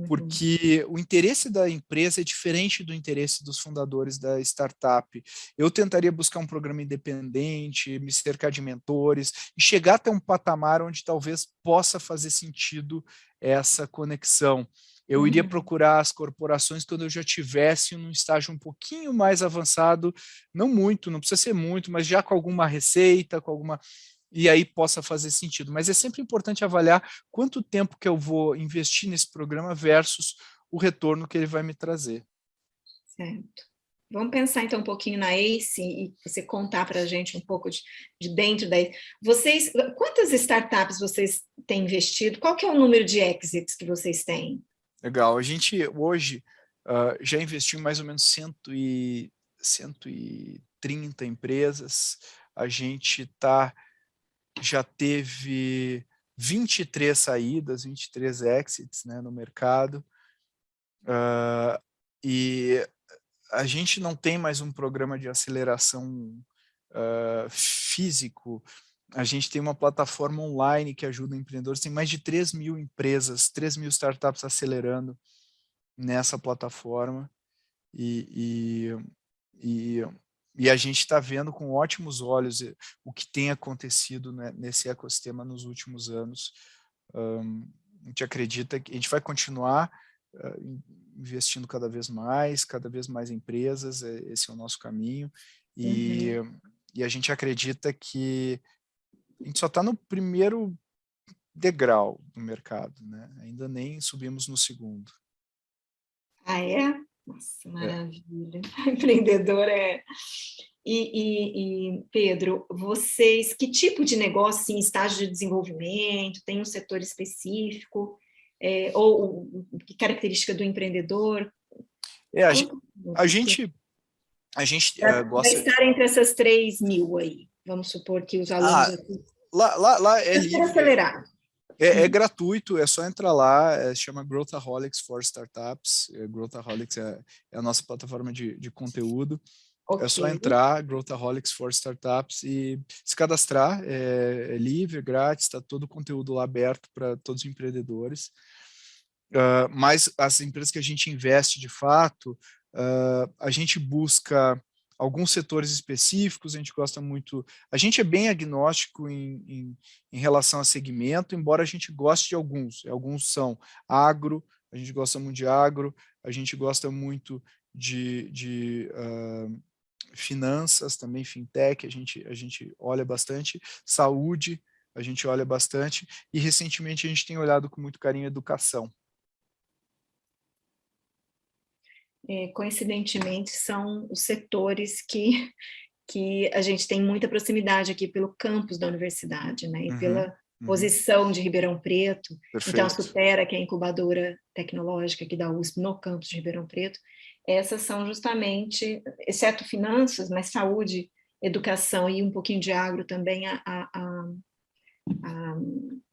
porque o interesse da empresa é diferente do interesse dos fundadores da startup. Eu tentaria buscar um programa independente, me cercar de mentores e chegar até um patamar onde talvez possa fazer sentido essa conexão. Eu iria procurar as corporações quando eu já tivesse num estágio um pouquinho mais avançado, não muito, não precisa ser muito, mas já com alguma receita, com alguma... E aí possa fazer sentido. Mas é sempre importante avaliar quanto tempo que eu vou investir nesse programa versus o retorno que ele vai me trazer. Certo. Vamos pensar então um pouquinho na ACE e você contar para a gente um pouco de dentro da ACE. Quantas startups vocês têm investido? Qual que é o número de exits que vocês têm? Legal. A gente hoje já investiu em mais ou menos 130 empresas. A gente já teve 23 saídas, 23 exits, né, no mercado. E a gente não tem mais um programa de aceleração físico A gente tem uma plataforma online que ajuda empreendedores, tem mais de 3.000 empresas, 3.000 startups acelerando nessa plataforma, e, e, e, e a gente está vendo com ótimos olhos o que tem acontecido, né, nesse ecossistema nos últimos anos. A gente acredita que a gente vai continuar investindo cada vez mais empresas, esse é o nosso caminho, e a gente acredita que a gente só está no primeiro degrau do mercado, né? Ainda nem subimos no segundo. Ah, é? Nossa, maravilha. Empreendedor é... E, Pedro, vocês, que tipo de negócio, assim, estágio de desenvolvimento, tem um setor específico, ou que característica do empreendedor? A gente Para gosta... estar entre essas 3.000 aí, vamos supor que os alunos aqui... Lá é livre, acelerar. é gratuito, é só entrar lá, se chama Growthaholics for Startups. Growthaholics é a nossa plataforma de conteúdo. Okay. É só entrar, Growthaholics for Startups, e se cadastrar, é livre, grátis, está todo o conteúdo lá aberto para todos os empreendedores. Mas as empresas que a gente investe de fato, a gente busca alguns setores específicos, a gente gosta muito, a gente é bem agnóstico em relação a segmento, embora a gente goste de alguns são agro, a gente gosta muito de agro, a gente gosta muito de finanças também, fintech, a gente olha bastante, saúde, a gente olha bastante, e recentemente a gente tem olhado com muito carinho a educação. Coincidentemente, são os setores que a gente tem muita proximidade aqui pelo campus da universidade, né? E pela posição de Ribeirão Preto. Perfeito. Então, a Supera, que é a incubadora tecnológica aqui da USP no campus de Ribeirão Preto, essas são justamente, exceto finanças, mas saúde, educação e um pouquinho de agro também, a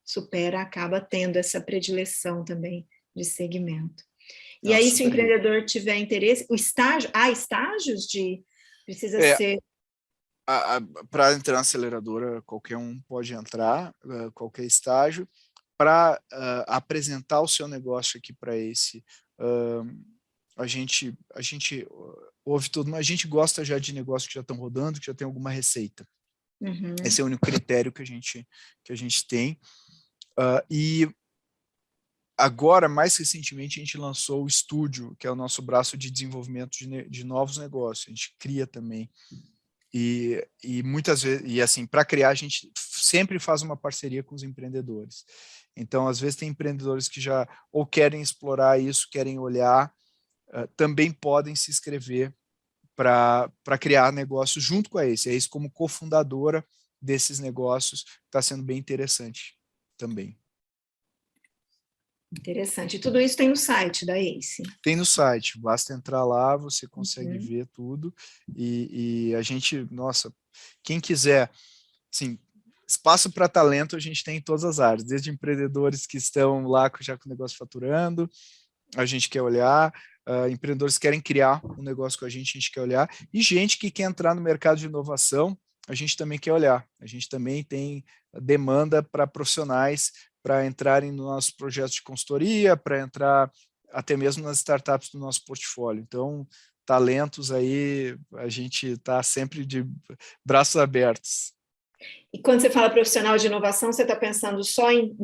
Supera acaba tendo essa predileção também de segmento. E aí, se o empreendedor tiver interesse, há estágios de... Precisa ser... Para entrar na aceleradora, qualquer um pode entrar, qualquer estágio. Para apresentar o seu negócio aqui para esse, a gente ouve tudo, mas a gente gosta já de negócios que já estão rodando, que já tem alguma receita. Esse é o único critério que a gente tem. E agora, mais recentemente, a gente lançou o Estúdio, que é o nosso braço de desenvolvimento de novos negócios. A gente cria também. E muitas vezes, e assim, para criar, a gente sempre faz uma parceria com os empreendedores. Então, às vezes, tem empreendedores que já ou querem explorar isso, querem olhar, também podem se inscrever para criar negócios junto com a Ace. A Ace, como cofundadora desses negócios, está sendo bem interessante também. Interessante. E tudo isso tem no site da Ace? Tem no site, basta entrar lá, você consegue ver tudo. E a gente, nossa, quem quiser, assim, espaço para talento a gente tem em todas as áreas, desde empreendedores que estão lá já com o negócio faturando, a gente quer olhar, empreendedores que querem criar um negócio com a gente quer olhar, e gente que quer entrar no mercado de inovação, a gente também quer olhar. A gente também tem demanda para profissionais para entrarem nos nossos projetos de consultoria, para entrar até mesmo nas startups do nosso portfólio. Então, talentos aí, a gente está sempre de braços abertos. E quando você fala profissional de inovação, você está pensando só em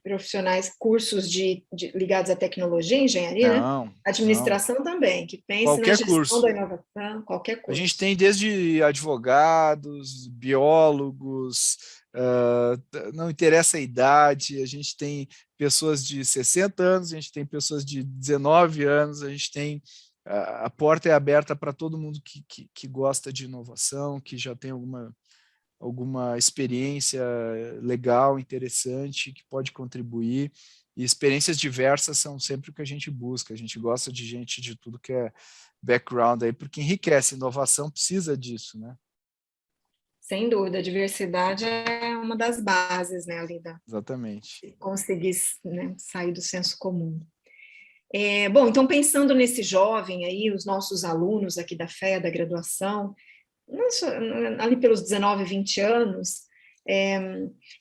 profissionais, cursos ligados à tecnologia, engenharia, né? Administração também, que pense qualquer na gestão curso da inovação, qualquer curso. A gente tem desde advogados, biólogos, não interessa a idade, a gente tem pessoas de 60 anos, a gente tem pessoas de 19 anos, a gente tem... A porta é aberta para todo mundo que gosta de inovação, que já tem alguma experiência legal, interessante, que pode contribuir. E experiências diversas são sempre o que a gente busca. A gente gosta de gente de tudo que é background aí, porque enriquece. Inovação precisa disso, né? Sem dúvida, a diversidade é uma das bases, né, ali Exatamente. Conseguir, né, sair do senso comum. Bom, então pensando nesse jovem aí, os nossos alunos aqui da FEA, da graduação, ali pelos 19, 20 anos,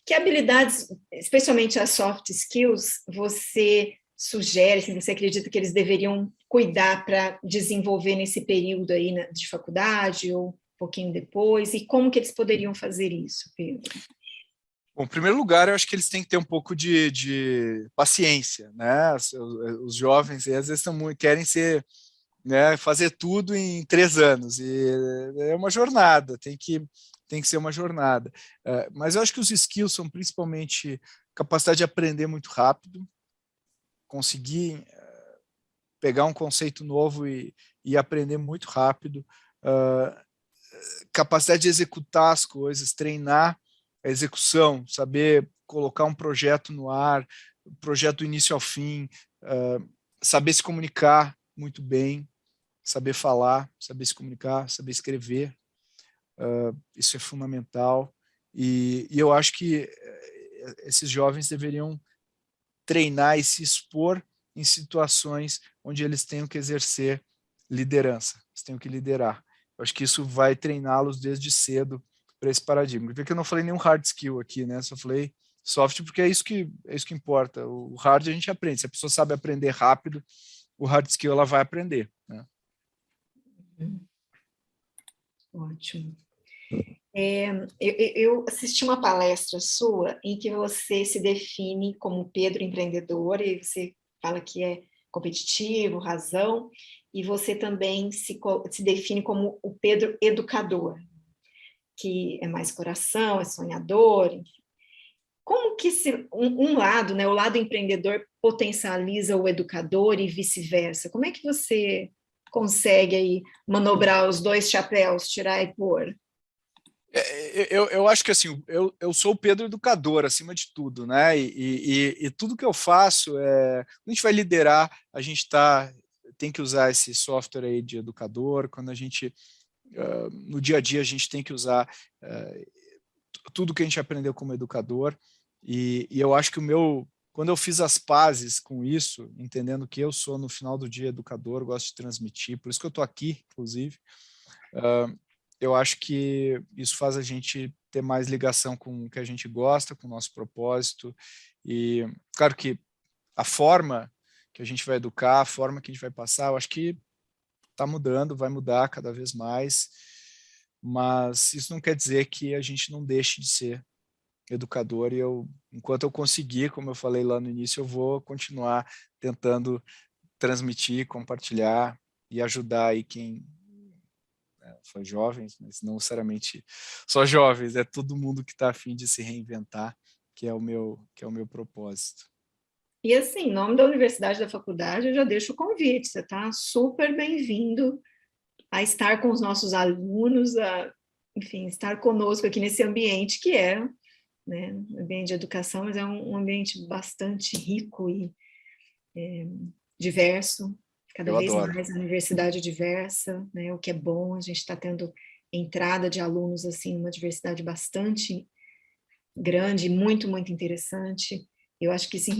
Que habilidades, especialmente as soft skills, você sugere, se você acredita que eles deveriam cuidar para desenvolver nesse período aí de faculdade ou um pouquinho depois, e como que eles poderiam fazer isso, Pedro? Bom, em primeiro lugar, eu acho que eles têm que ter um pouco de paciência, né? Os jovens, às vezes, querem ser, né, fazer tudo em 3 anos, e é uma jornada, tem que ser uma jornada. Mas eu acho que os skills são principalmente capacidade de aprender muito rápido, conseguir pegar um conceito novo e aprender muito rápido, capacidade de executar as coisas, treinar a execução, saber colocar um projeto no ar, projeto do início ao fim, saber se comunicar muito bem, saber falar, saber se comunicar, saber escrever, isso é fundamental. E eu acho que esses jovens deveriam treinar e se expor em situações onde eles tenham que exercer liderança, eles tenham que liderar. Eu acho que isso vai treiná-los desde cedo para esse paradigma. Porque eu não falei nenhum hard skill aqui, né? Só falei soft, porque é isso que importa. O hard a gente aprende. Se a pessoa sabe aprender rápido, o hard skill ela vai aprender, né? Ótimo. Eu assisti uma palestra sua em que você se define como Pedro empreendedor, e você fala que é competitivo, razão, e você também se define como o Pedro educador, que é mais coração, é sonhador. Como que um lado, né, o lado empreendedor potencializa o educador e vice-versa? Como é que você consegue aí manobrar os dois chapéus, tirar e pôr? Eu acho que assim, eu sou o Pedro educador, acima de tudo, né? E tudo que eu faço, quando a gente vai liderar, a gente tem que usar esse software aí de educador, quando a gente, no dia a dia, a gente tem que usar tudo que a gente aprendeu como educador, e eu acho que quando eu fiz as pazes com isso, entendendo que eu sou, no final do dia, educador, gosto de transmitir, por isso que eu estou aqui, inclusive, eu acho que isso faz a gente ter mais ligação com o que a gente gosta, com o nosso propósito. E, claro que a forma que a gente vai educar, a forma que a gente vai passar, eu acho que está mudando, vai mudar cada vez mais, mas isso não quer dizer que a gente não deixe de ser educador, e enquanto eu conseguir, como eu falei lá no início, eu vou continuar tentando transmitir, compartilhar e ajudar aí quem foi jovens, mas não necessariamente só jovens, é todo mundo que está a fim de se reinventar, que é o meu propósito. E assim, em nome da universidade, da faculdade, eu já deixo o convite, você está super bem-vindo a estar com os nossos alunos, enfim, estar conosco aqui nesse ambiente que é, né, ambiente de educação, mas é um ambiente bastante rico e diverso, cada Eu vez adoro. mais a universidade diversa, né, o que é bom, a gente está tendo entrada de alunos, assim, uma diversidade bastante grande, muito, muito interessante. Eu acho que isso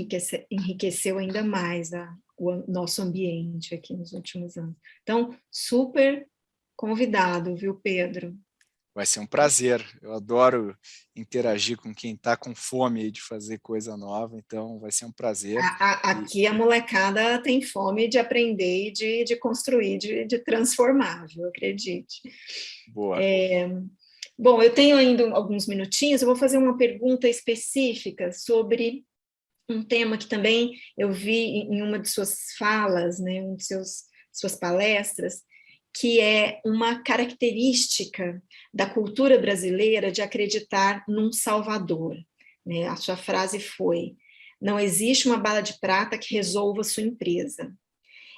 enriqueceu ainda mais o nosso ambiente aqui nos últimos anos. Então, super convidado, viu, Pedro? Vai ser um prazer. Eu adoro interagir com quem está com fome de fazer coisa nova, então vai ser um prazer. Aqui a molecada tem fome de aprender e de construir, de transformar, viu? Acredite. Boa. Bom, eu tenho ainda alguns minutinhos, eu vou fazer uma pergunta específica sobre um tema que também eu vi em uma de suas falas, né, um de suas palestras, que é uma característica da cultura brasileira de acreditar num salvador, né? A sua frase foi: não existe uma bala de prata que resolva sua empresa.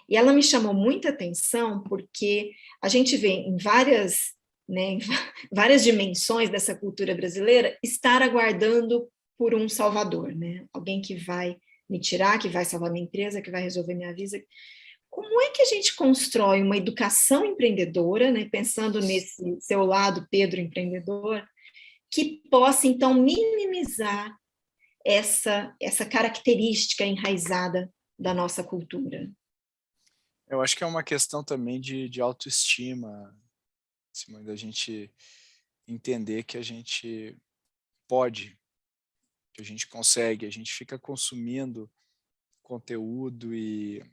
E ela me chamou muita atenção porque a gente vê em várias, né, em várias dimensões dessa cultura brasileira estar aguardando por um salvador, né? Alguém que vai me tirar, que vai salvar minha empresa, que vai resolver minha vida. Como é que a gente constrói uma educação empreendedora, né, pensando nesse seu lado, Pedro empreendedor, que possa, então, minimizar essa característica enraizada da nossa cultura? Eu acho que é uma questão também de autoestima, da gente entender que a gente pode, que a gente consegue, a gente fica consumindo conteúdo e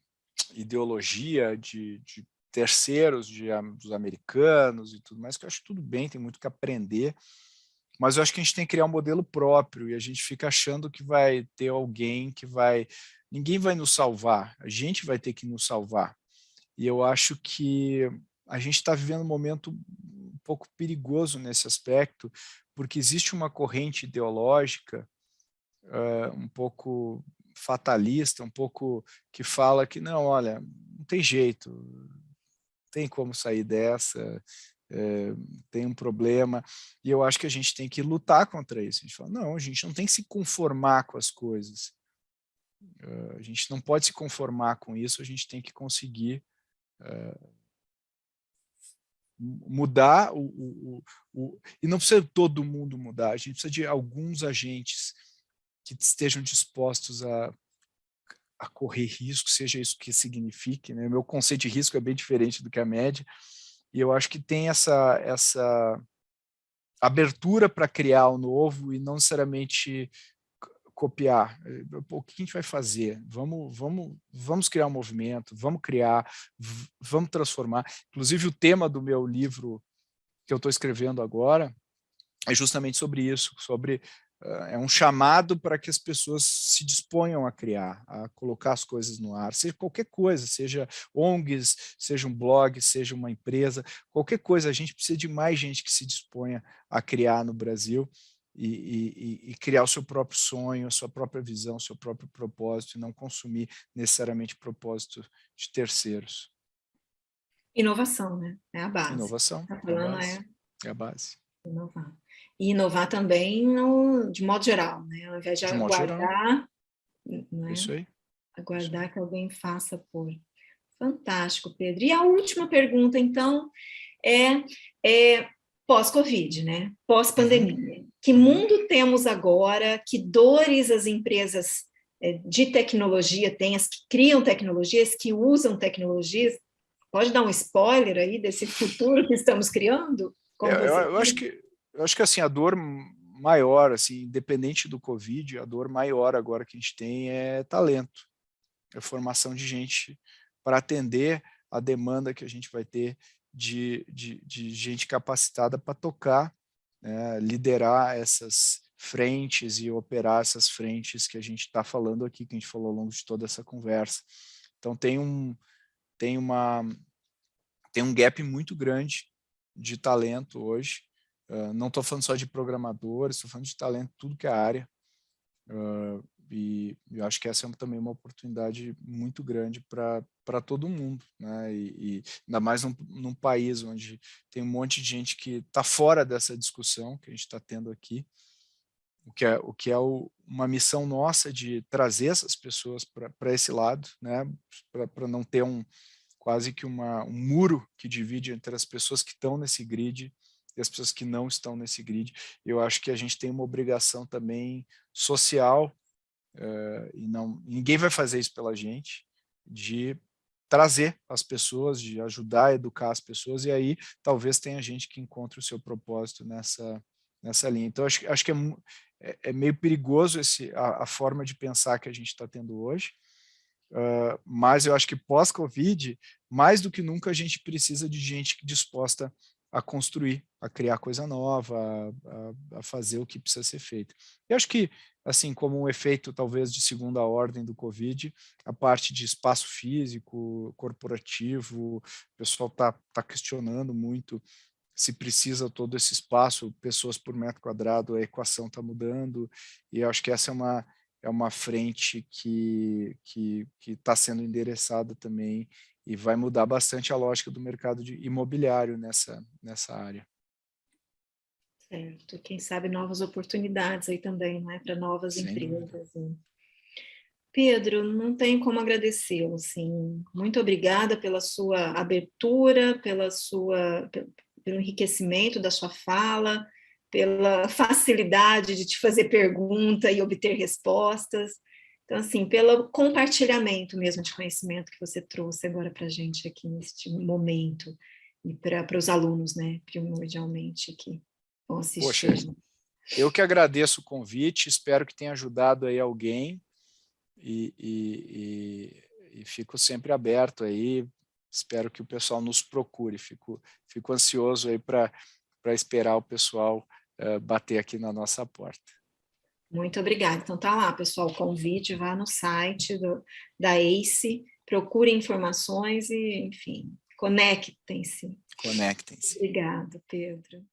ideologia de terceiros, dos americanos e tudo mais, que eu acho tudo bem, tem muito que aprender, mas eu acho que a gente tem que criar um modelo próprio, e a gente fica achando que vai ter alguém que vai... Ninguém vai nos salvar, a gente vai ter que nos salvar. E eu acho que a gente está vivendo um momento um pouco perigoso nesse aspecto, porque existe uma corrente ideológica um pouco fatalista, um pouco que fala que não, olha, não tem jeito, tem como sair dessa, tem um problema, e eu acho que a gente tem que lutar contra isso. A gente fala, não, a gente não tem que se conformar com as coisas, a gente não pode se conformar com isso, a gente tem que conseguir mudar, e não precisa todo mundo mudar, a gente precisa de alguns agentes que estejam dispostos a correr risco, seja isso que signifique, né? O meu conceito de risco é bem diferente do que a média, e eu acho que tem essa abertura para criar o novo e não necessariamente copiar. O que a gente vai fazer? Vamos criar um movimento, vamos criar, vamos transformar. Inclusive, o tema do meu livro que eu estou escrevendo agora é justamente sobre isso, sobre é um chamado para que as pessoas se disponham a criar, a colocar as coisas no ar, seja qualquer coisa, seja ONGs, seja um blog, seja uma empresa, qualquer coisa, a gente precisa de mais gente que se disponha a criar no Brasil e criar o seu próprio sonho, a sua própria visão, o seu próprio propósito, e não consumir necessariamente propósito de terceiros. Inovação, né? É a base. Inovação, Tá é a falando base. É a base. Inovar. E inovar também de modo geral, né? Ao invés de De modo geral. aguardar, né? Isso aí. Aguardar isso aí. Que alguém faça por. Fantástico, Pedro. E a última pergunta, então, é pós-Covid, né? Pós-pandemia. Que mundo temos agora? Que dores as empresas de tecnologia têm, as que criam tecnologias, que usam tecnologias? Pode dar um spoiler aí desse futuro que estamos criando? Eu acho que assim, a dor maior, assim, independente do Covid, a dor maior agora que a gente tem é talento, é formação de gente para atender a demanda que a gente vai ter de gente capacitada para tocar, né, liderar essas frentes e operar essas frentes que a gente está falando aqui, que a gente falou ao longo de toda essa conversa. Então tem um gap muito grande de talento hoje. Não estou falando só de programadores, estou falando de talento, tudo que é área. E eu acho que essa é também uma oportunidade muito grande para todo mundo, né? E ainda mais num país onde tem um monte de gente que está fora dessa discussão que a gente está tendo aqui, o que é uma missão nossa de trazer essas pessoas para esse lado, né? Para não ter quase que um muro que divide entre as pessoas que estão nesse grid e as pessoas que não estão nesse grid. Eu acho que a gente tem uma obrigação também social, e ninguém vai fazer isso pela gente, de trazer as pessoas, de ajudar a educar as pessoas, e aí talvez tenha gente que encontre o seu propósito nessa linha. Então, acho que é meio perigoso a forma de pensar que a gente está tendo hoje, mas eu acho que pós-Covid, mais do que nunca, a gente precisa de gente disposta a construir, a criar coisa nova, a fazer o que precisa ser feito. Eu acho que, assim, como um efeito talvez de segunda ordem do Covid, a parte de espaço físico, corporativo, o pessoal está questionando muito se precisa todo esse espaço, pessoas por metro quadrado, a equação está mudando, e eu acho que essa é uma frente que está sendo endereçada também e vai mudar bastante a lógica do mercado imobiliário nessa área. Certo. Quem sabe novas oportunidades aí também, né, para novas Sem empresas. Pedro, não tenho como agradecê-lo, assim. Muito obrigada pela sua abertura, pelo enriquecimento da sua fala, pela facilidade de te fazer pergunta e obter respostas. Então, assim, pelo compartilhamento mesmo de conhecimento que você trouxe agora para a gente aqui neste momento, e para os alunos, né, primordialmente, que vão assistir. Poxa, Eu que agradeço o convite, espero que tenha ajudado aí alguém e fico sempre aberto aí, espero que o pessoal nos procure, fico ansioso aí para esperar o pessoal bater aqui na nossa porta. Muito obrigada. Então tá lá, pessoal, o convite, vá no site da ACE, procure informações e, enfim, conectem-se. Conectem-se. Obrigada, Pedro.